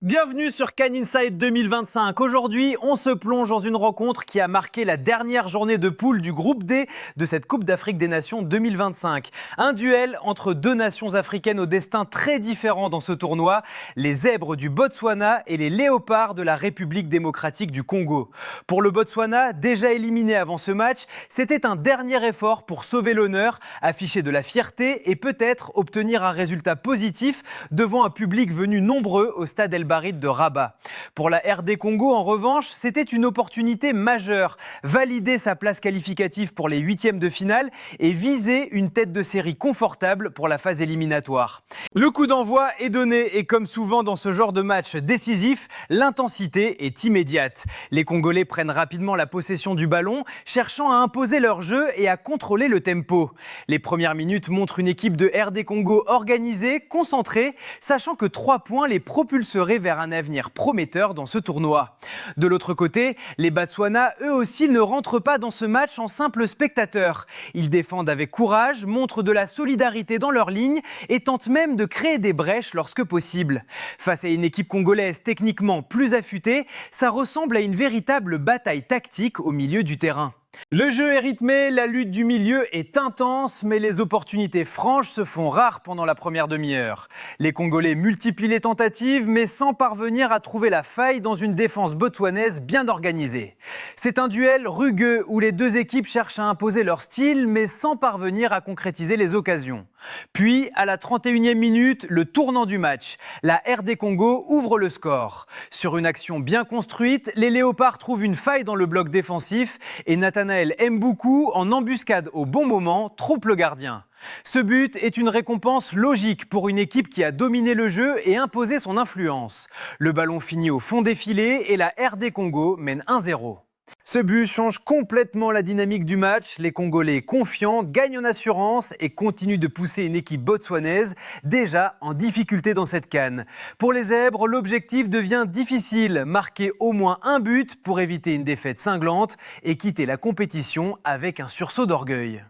Bienvenue sur Can Inside 2025. Aujourd'hui, on se plonge dans une rencontre qui a marqué la dernière journée de poule du groupe D de cette Coupe d'Afrique des Nations 2025. Un duel entre deux nations africaines au destin très différent dans ce tournoi, les zèbres du Botswana et les léopards de la République démocratique du Congo. Pour le Botswana, déjà éliminé avant ce match, c'était un dernier effort pour sauver l'honneur, afficher de la fierté et peut-être obtenir un résultat positif devant un public venu nombreux au stade El Barid de Rabat. Pour la RD Congo, en revanche, c'était une opportunité majeure. Valider sa place qualificative pour les huitièmes de finale et viser une tête de série confortable pour la phase éliminatoire. Le coup d'envoi est donné et comme souvent dans ce genre de match décisif, l'intensité est immédiate. Les Congolais prennent rapidement la possession du ballon, cherchant à imposer leur jeu et à contrôler le tempo. Les premières minutes montrent une équipe de RD Congo organisée, concentrée, sachant que 3 points les propulseraient vers un avenir prometteur dans ce tournoi. De l'autre côté, les Botswana, eux aussi, ne rentrent pas dans ce match en simples spectateurs. Ils défendent avec courage, montrent de la solidarité dans leur ligne et tentent même de créer des brèches lorsque possible. Face à une équipe congolaise techniquement plus affûtée, ça ressemble à une véritable bataille tactique au milieu du terrain. Le jeu est rythmé, la lutte du milieu est intense, mais les opportunités franches se font rares pendant la première demi-heure. Les Congolais multiplient les tentatives, mais sans parvenir à trouver la faille dans une défense botswanaise bien organisée. C'est un duel rugueux où les deux équipes cherchent à imposer leur style, mais sans parvenir à concrétiser les occasions. Puis, à la 31e minute, le tournant du match. La RD Congo ouvre le score. Sur une action bien construite, les Léopards trouvent une faille dans le bloc défensif et Nathanaël Mboukou, en embuscade au bon moment, trompe le gardien. Ce but est une récompense logique pour une équipe qui a dominé le jeu et imposé son influence. Le ballon finit au fond des filets et la RD Congo mène 1-0. Ce but change complètement la dynamique du match. Les Congolais confiants gagnent en assurance et continuent de pousser une équipe botswanaise déjà en difficulté dans cette CAN. Pour les zèbres, l'objectif devient difficile. Marquer au moins un but pour éviter une défaite cinglante et quitter la compétition avec un sursaut d'orgueil.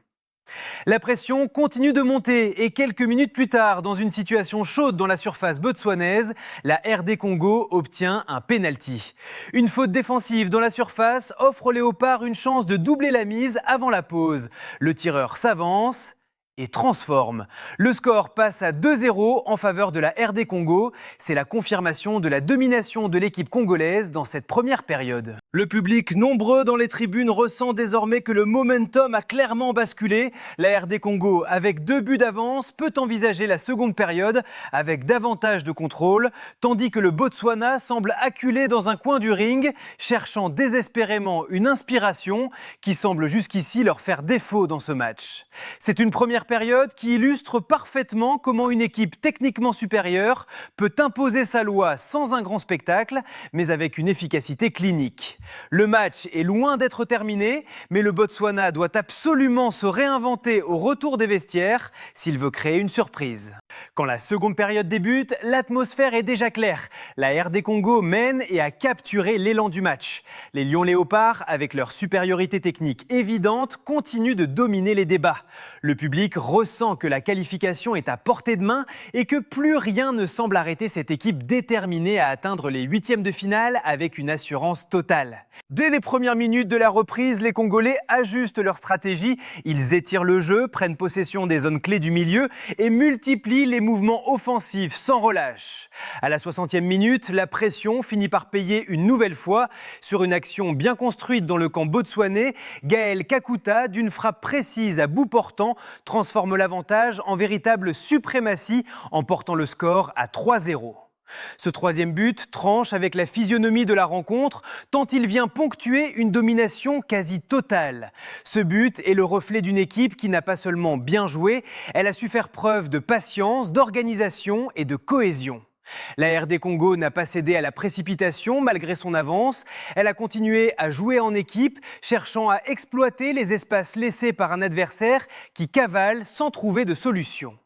La pression continue de monter et quelques minutes plus tard, dans une situation chaude dans la surface botswanaise, la RD Congo obtient un penalty. Une faute défensive dans la surface offre aux Léopards une chance de doubler la mise avant la pause. Le tireur s'avance et transforme. Le score passe à 2-0 en faveur de la RD Congo. C'est la confirmation de la domination de l'équipe congolaise dans cette première période. Le public nombreux dans les tribunes ressent désormais que le momentum a clairement basculé. La RD Congo, avec 2 buts d'avance, peut envisager la seconde période avec davantage de contrôle, tandis que le Botswana semble acculé dans un coin du ring, cherchant désespérément une inspiration qui semble jusqu'ici leur faire défaut dans ce match. C'est une première période qui illustre parfaitement comment une équipe techniquement supérieure peut imposer sa loi sans un grand spectacle, mais avec une efficacité clinique. Le match est loin d'être terminé, mais le Botswana doit absolument se réinventer au retour des vestiaires s'il veut créer une surprise. Quand la seconde période débute, l'atmosphère est déjà claire. La RD Congo mène et a capturé l'élan du match. Les Lions Léopards, avec leur supériorité technique évidente, continuent de dominer les débats. Le public ressent que la qualification est à portée de main et que plus rien ne semble arrêter cette équipe déterminée à atteindre les huitièmes de finale avec une assurance totale. Dès les premières minutes de la reprise, les Congolais ajustent leur stratégie. Ils étirent le jeu, prennent possession des zones clés du milieu et multiplient les mouvements offensifs sans relâche. À la 60e minute, la pression finit par payer une nouvelle fois. Sur une action bien construite dans le camp botswanais, Gaël Kakuta, d'une frappe précise à bout portant, transforme l'avantage en véritable suprématie en portant le score à 3-0. Ce troisième but tranche avec la physionomie de la rencontre, tant il vient ponctuer une domination quasi totale. Ce but est le reflet d'une équipe qui n'a pas seulement bien joué, elle a su faire preuve de patience, d'organisation et de cohésion. La RD Congo n'a pas cédé à la précipitation malgré son avance. Elle a continué à jouer en équipe, cherchant à exploiter les espaces laissés par un adversaire qui cavale sans trouver de solution.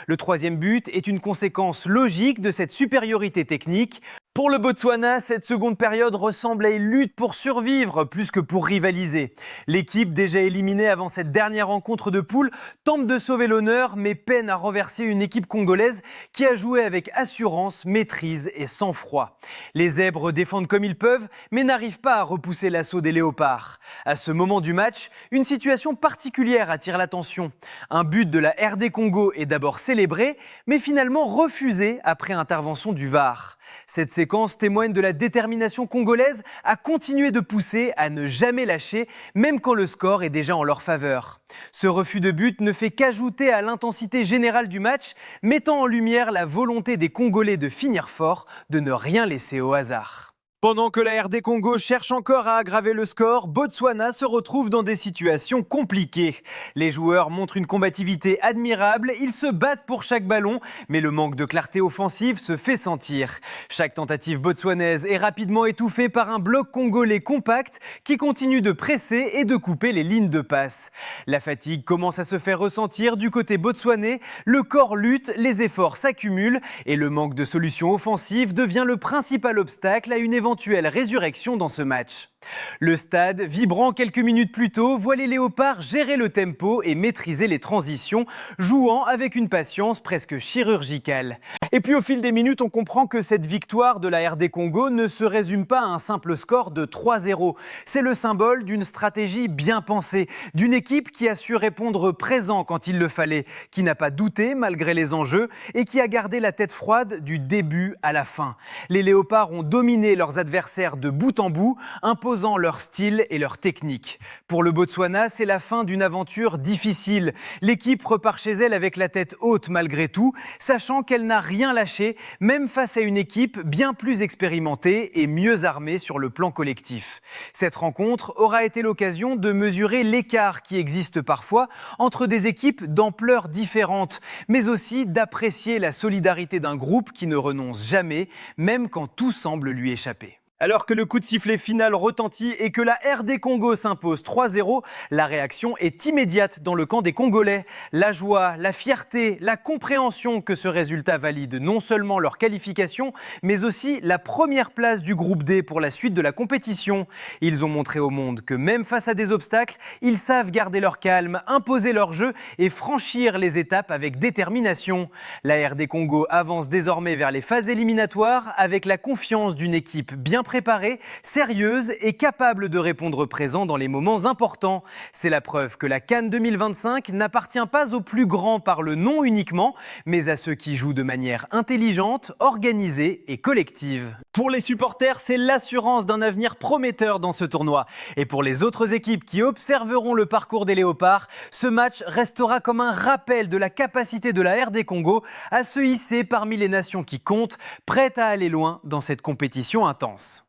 Le troisième but est une conséquence logique de cette supériorité technique. Pour le Botswana, cette seconde période ressemble à une lutte pour survivre plus que pour rivaliser. L'équipe, déjà éliminée avant cette dernière rencontre de poule, tente de sauver l'honneur mais peine à renverser une équipe congolaise qui a joué avec assurance, maîtrise et sang-froid. Les Zèbres défendent comme ils peuvent mais n'arrivent pas à repousser l'assaut des Léopards. À ce moment du match, une situation particulière attire l'attention. Un but de la RD Congo est d'abord célébré mais finalement refusé après intervention du VAR. Cette séquence témoigne de la détermination congolaise à continuer de pousser, à ne jamais lâcher, même quand le score est déjà en leur faveur. Ce refus de but ne fait qu'ajouter à l'intensité générale du match, mettant en lumière la volonté des Congolais de finir fort, de ne rien laisser au hasard. Pendant que la RD Congo cherche encore à aggraver le score, Botswana se retrouve dans des situations compliquées. Les joueurs montrent une combativité admirable, ils se battent pour chaque ballon, mais le manque de clarté offensive se fait sentir. Chaque tentative botswanaise est rapidement étouffée par un bloc congolais compact qui continue de presser et de couper les lignes de passe. La fatigue commence à se faire ressentir du côté botswanais, le corps lutte, les efforts s'accumulent et le manque de solutions offensives devient le principal obstacle à une éventuelle résurrection dans ce match. Le stade, vibrant quelques minutes plus tôt, voit les Léopards gérer le tempo et maîtriser les transitions, jouant avec une patience presque chirurgicale. Et puis au fil des minutes, on comprend que cette victoire de la RD Congo ne se résume pas à un simple score de 3-0. C'est le symbole d'une stratégie bien pensée, d'une équipe qui a su répondre présent quand il le fallait, qui n'a pas douté malgré les enjeux et qui a gardé la tête froide du début à la fin. Les Léopards ont dominé leurs adversaires de bout en bout, imposant leur style et leur technique. Pour le Botswana, c'est la fin d'une aventure difficile. L'équipe repart chez elle avec la tête haute malgré tout, sachant qu'elle n'a rien lâché, même face à une équipe bien plus expérimentée et mieux armée sur le plan collectif. Cette rencontre aura été l'occasion de mesurer l'écart qui existe parfois entre des équipes d'ampleur différentes, mais aussi d'apprécier la solidarité d'un groupe qui ne renonce jamais, même quand tout semble lui échapper. Alors que le coup de sifflet final retentit et que la RD Congo s'impose 3-0, la réaction est immédiate dans le camp des Congolais. La joie, la fierté, la compréhension que ce résultat valide non seulement leur qualification, mais aussi la première place du groupe D pour la suite de la compétition. Ils ont montré au monde que même face à des obstacles, ils savent garder leur calme, imposer leur jeu et franchir les étapes avec détermination. La RD Congo avance désormais vers les phases éliminatoires avec la confiance d'une équipe bien préparée, sérieuse et capable de répondre présent dans les moments importants. C'est la preuve que la CAN 2025 n'appartient pas aux plus grands par le nom uniquement, mais à ceux qui jouent de manière intelligente, organisée et collective. Pour les supporters, c'est l'assurance d'un avenir prometteur dans ce tournoi. Et pour les autres équipes qui observeront le parcours des Léopards, ce match restera comme un rappel de la capacité de la RD Congo à se hisser parmi les nations qui comptent, prêtes à aller loin dans cette compétition intense.